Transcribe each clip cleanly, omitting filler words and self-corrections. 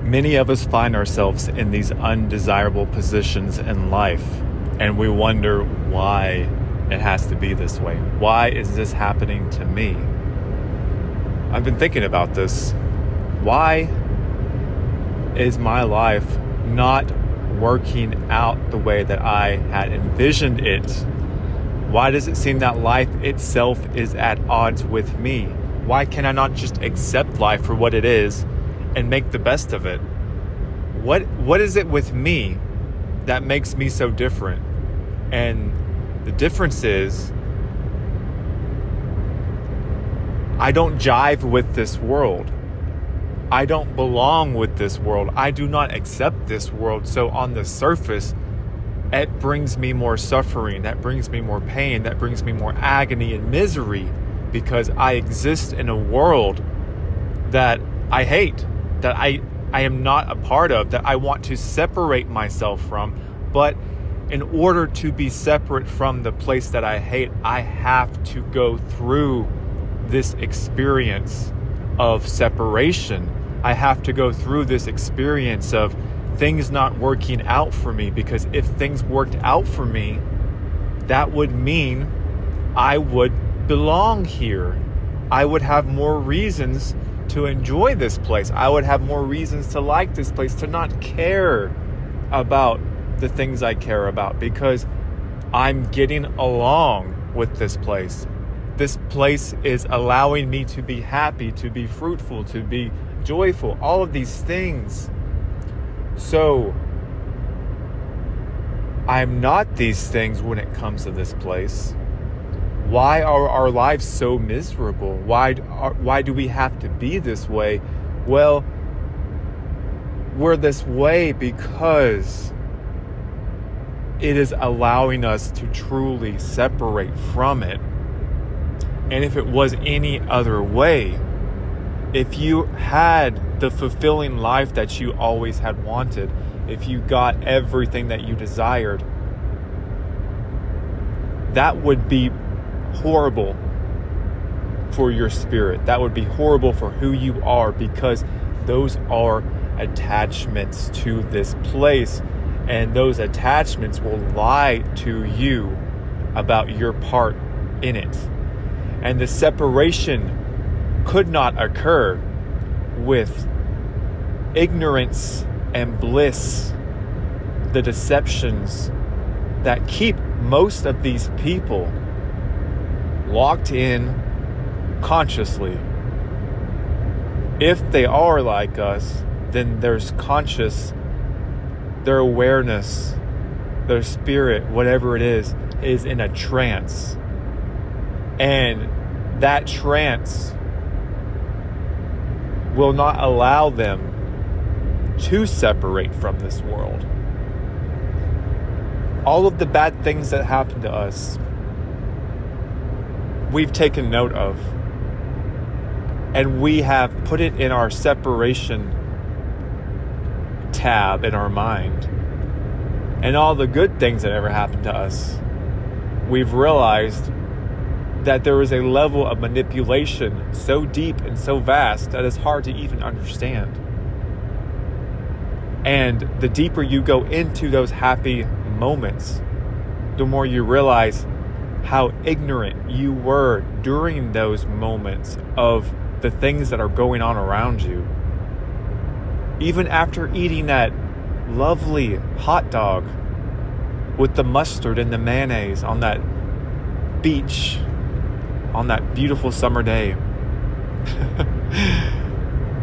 Many of us find ourselves in these undesirable positions in life, and we wonder why it has to be this way. Why is this happening to me? I've been thinking about this. Why is my life not working out the way that I had envisioned it? Why does it seem that life itself is at odds with me? Why can I not just accept life for what it is and make the best of it? What is it with me that makes me so different? And the difference is, I don't jive with this world. I don't belong with this world. I do not accept this world. So on the surface, it brings me more suffering. That brings me more pain. That brings me more agony and misery, because I exist in a world that I hate, that I am not a part of, that I want to separate myself from. But in order to be separate from the place that I hate, I have to go through this experience of separation. I have to go through this experience of things not working out for me, because if things worked out for me, that would mean I would belong here. I would have more reasons to enjoy this place. I would have more reasons to like this place, to not care about the things I care about, because I'm getting along with this place. This place is allowing me to be happy, to be fruitful, to be joyful, all of these things. So I'm not these things when it comes to this place. Why are our lives so miserable? Why do we have to be this way? Well, we're this way because it is allowing us to truly separate from it. And if it was any other way, if you had the fulfilling life that you always had wanted, if you got everything that you desired, that would be horrible for your spirit. That would be horrible for who you are, because those are attachments to this place, and those attachments will lie to you about your part in it. And the separation could not occur with ignorance and bliss, the deceptions that keep most of these people locked in consciously. If they are like us, then there's their awareness, their spirit, whatever it is in a trance. And that trance will not allow them to separate from this world. All of the bad things that happen to us, we've taken note of, and we have put it in our separation tab in our mind. And all the good things that ever happened to us, we've realized that there is a level of manipulation so deep and so vast that it's hard to even understand. And the deeper you go into those happy moments, the more you realize how ignorant you were during those moments of the things that are going on around you. Even after eating that lovely hot dog with the mustard and the mayonnaise on that beach on that beautiful summer day,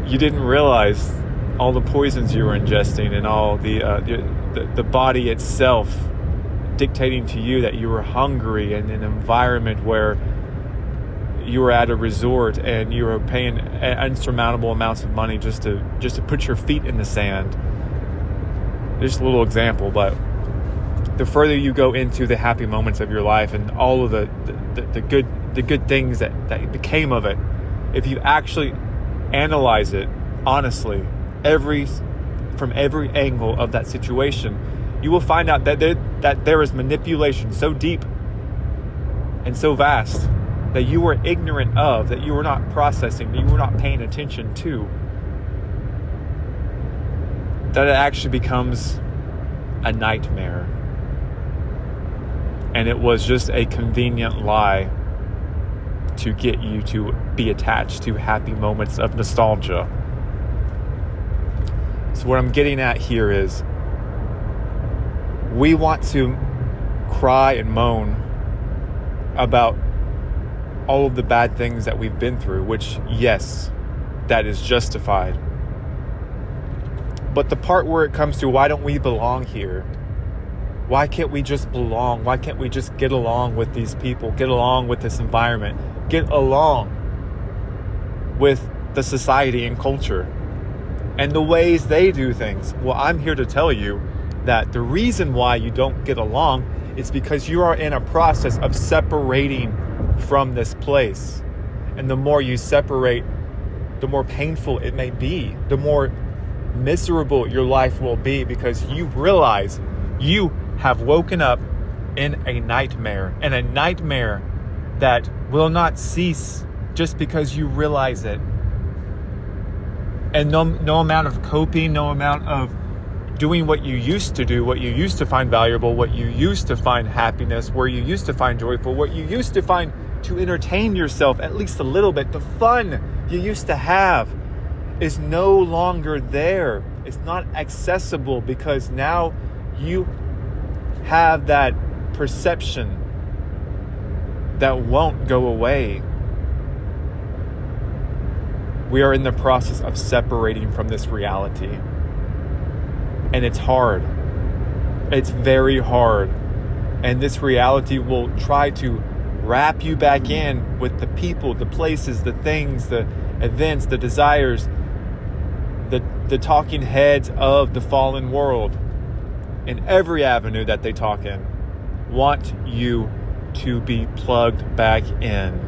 you didn't realize all the poisons you were ingesting, and all the body itself dictating to you that you were hungry in an environment where you were at a resort and you were paying unsurmountable amounts of money just to put your feet in the sand. Just a little example, but the further you go into the happy moments of your life and all of the good things that became of it, if you actually analyze it honestly, from every angle of that situation, you will find out that there is manipulation so deep and so vast that you were ignorant of, that you were not processing, that you were not paying attention to. that it actually becomes a nightmare. And it was just a convenient lie to get you to be attached to happy moments of nostalgia. So what I'm getting at here is we want to cry and moan about all of the bad things that we've been through, which, yes, that is justified. But the part where it comes to why don't we belong here? Why can't we just belong? Why can't we just get along with these people, get along with this environment, get along with the society and culture and the ways they do things? Well, I'm here to tell you that the reason why you don't get along is because you are in a process of separating from this place. And the more you separate, the more painful it may be, the more miserable your life will be, because you realize you have woken up in a nightmare, and a nightmare that will not cease just because you realize it. And no amount of coping, no amount of doing what you used to do, what you used to find valuable, what you used to find happiness, where you used to find joyful, what you used to find to entertain yourself at least a little bit, the fun you used to have is no longer there. It's not accessible because now you have that perception that won't go away. We are in the process of separating from this reality. And it's hard. It's very hard. And this reality will try to wrap you back in with the people, the places, the things, the events, the desires, the talking heads of the fallen world in every avenue that they talk in want you to be plugged back in.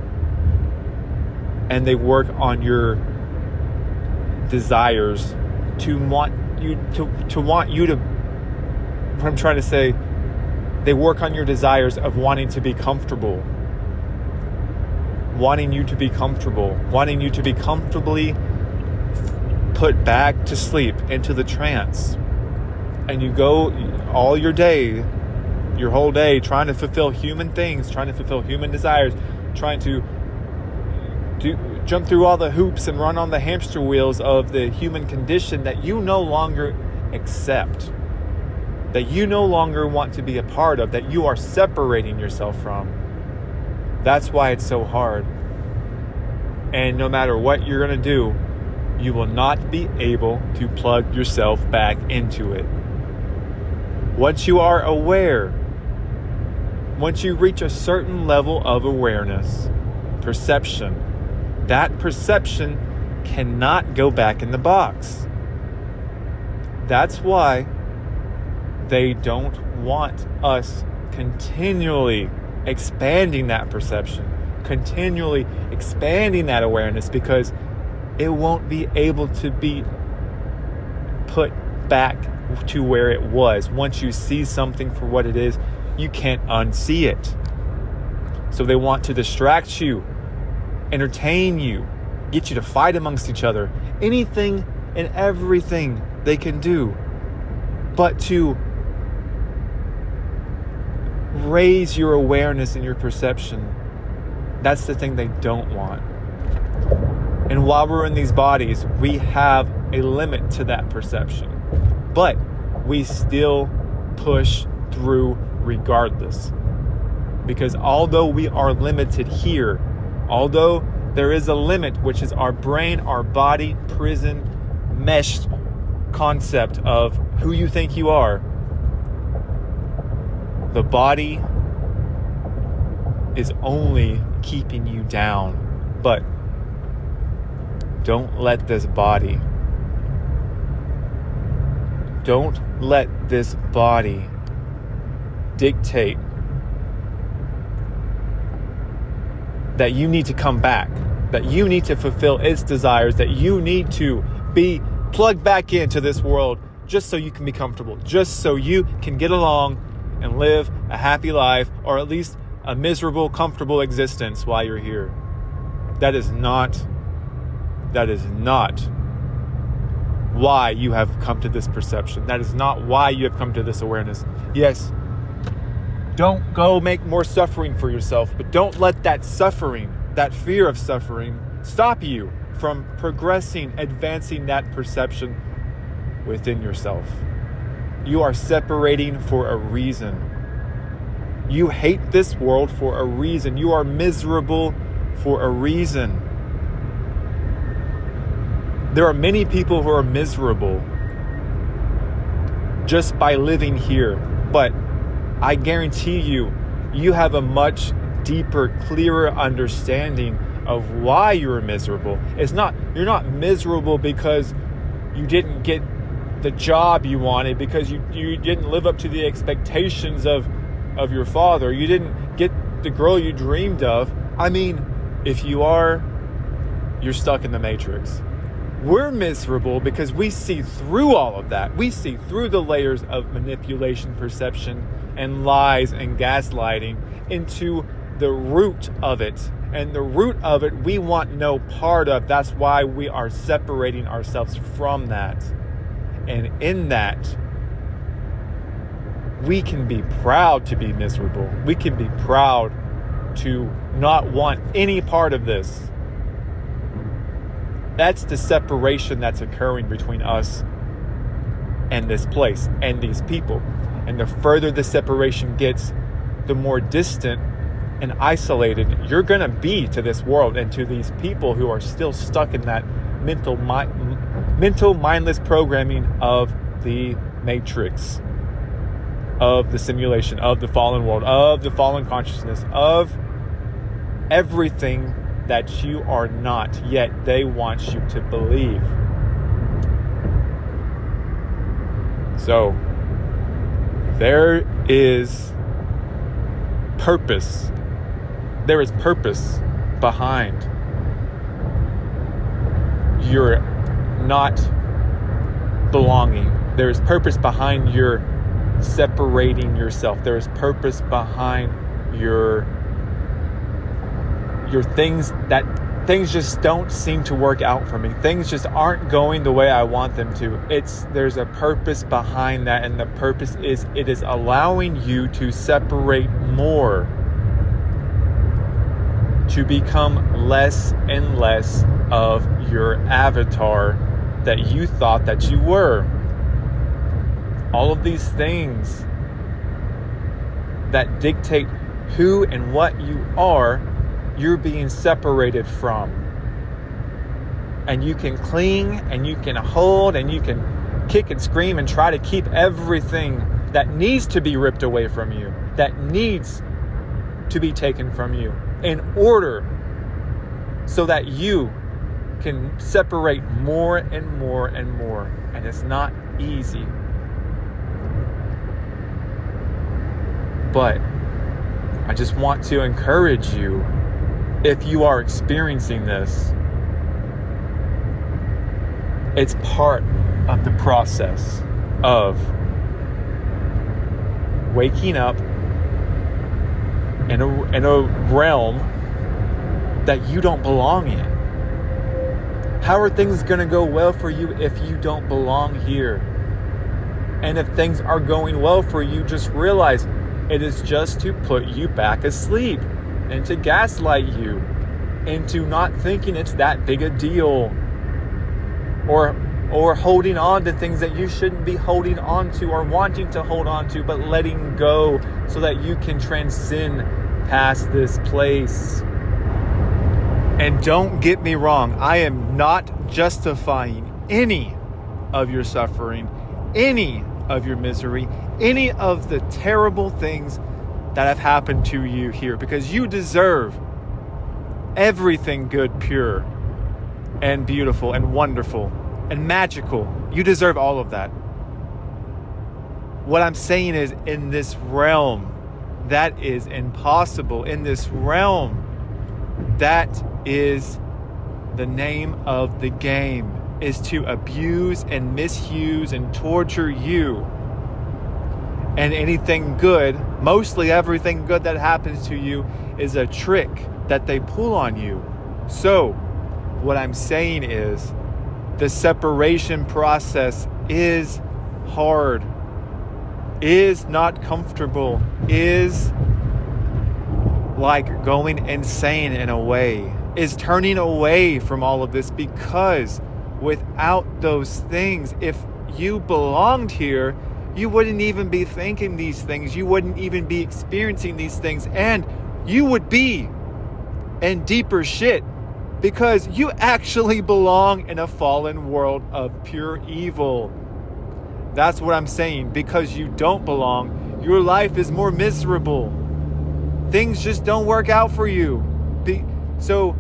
And they work on your desires to want you to what I'm trying to say, they work on your desires of wanting to be comfortable, wanting you to be comfortable, wanting you to be comfortably put back to sleep into the trance. And you go all your day, your whole day, trying to fulfill human things, trying to fulfill human desires, trying to jump through all the hoops and run on the hamster wheels of the human condition that you no longer accept, that you no longer want to be a part of, that you are separating yourself from. That's why it's so hard. And no matter what you're going to do, you will not be able to plug yourself back into it. Once you are aware, once you reach a certain level of awareness, perception, that perception cannot go back in the box. That's why they don't want us continually expanding that perception, continually expanding that awareness, because it won't be able to be put back to where it was. Once you see something for what it is, you can't unsee it. So they want to distract you, entertain you, get you to fight amongst each other, anything and everything they can do, but to raise your awareness and your perception. That's the thing they don't want. And while we're in these bodies, we have a limit to that perception, but we still push through regardless. Because although we are limited here, although there is a limit, which is our brain, our body, prison, meshed concept of who you think you are, the body is only keeping you down. But don't let this body dictate that you need to come back, that you need to fulfill its desires, that you need to be plugged back into this world just so you can be comfortable, just so you can get along and live a happy life, or at least a miserable, comfortable existence while you're here. That is not why you have come to this perception. That is not why you have come to this awareness. Yes, don't go make more suffering for yourself, but don't let that suffering, that fear of suffering, stop you from progressing, advancing that perception within yourself. You are separating for a reason. You hate this world for a reason. You are miserable for a reason. There are many people who are miserable just by living here, but I guarantee you, you have a much deeper, clearer understanding of why you're miserable. You're not miserable because you didn't get the job you wanted, because you didn't live up to the expectations of your father. You didn't get the girl you dreamed of. I mean, if you are, you're stuck in the matrix. We're miserable because we see through all of that. We see through the layers of manipulation, perception, and lies and gaslighting into the root of it. And the root of it, we want no part of. That's why we are separating ourselves from that. And in that, we can be proud to be miserable. We can be proud to not want any part of this. That's the separation that's occurring between us and this place and these people. And the further the separation gets, the more distant and isolated you're going to be to this world and to these people who are still stuck in that mental mindless programming of the matrix, of the simulation, of the fallen world, of the fallen consciousness, of everything that you are not, yet they want you to believe. So, there is purpose. There is purpose behind your not belonging. There is purpose behind your separating yourself. There is purpose behind your things just don't seem to work out for me. Things just aren't going the way I want them to. There's a purpose behind that, and the purpose is it is allowing you to separate more, to become less and less of your avatar that you thought that you were. All of these things that dictate who and what you are, you're being separated from. And you can cling and you can hold and you can kick and scream and try to keep everything that needs to be ripped away from you, that needs to be taken from you, in order so that you can separate more and more and more. And it's not easy. But I just want to encourage you, if you are experiencing this, it's part of the process of waking up in a realm that you don't belong in. How are things going to go well for you if you don't belong here? And if things are going well for you, just realize it is just to put you back asleep and to gaslight you into not thinking it's that big a deal, or holding on to things that you shouldn't be holding on to or wanting to hold on to, but letting go so that you can transcend past this place. And don't get me wrong, I am not justifying any of your suffering, any of your misery, any of the terrible things that have happened to you here, because you deserve everything good, pure, and beautiful, and wonderful, and magical. You deserve all of that. What I'm saying is, in this realm, that is impossible. In this realm, that is the name of the game, is to abuse and misuse and torture you. And anything good, mostly everything good that happens to you, is a trick that they pull on you. So, what I'm saying is, The separation process is hard, is not comfortable, is like going insane in a way, is turning away from all of this, because without those things, if you belonged here, you wouldn't even be thinking these things. You wouldn't even be experiencing these things. And you would be in deeper shit, because you actually belong in a fallen world of pure evil. That's what I'm saying. Because you don't belong, your life is more miserable. Things just don't work out for you. So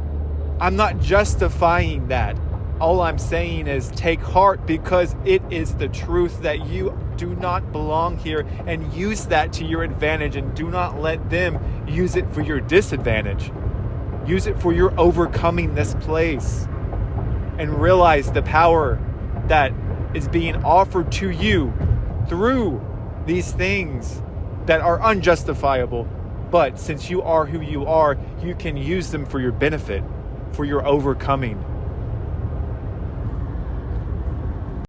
I'm not justifying that. All I'm saying is take heart, because it is the truth that you do not belong here, and use that to your advantage, and do not let them use it for your disadvantage. Use it for your overcoming this place, and realize the power that is being offered to you through these things that are unjustifiable. But since you are who you are, you can use them for your benefit, for your overcoming.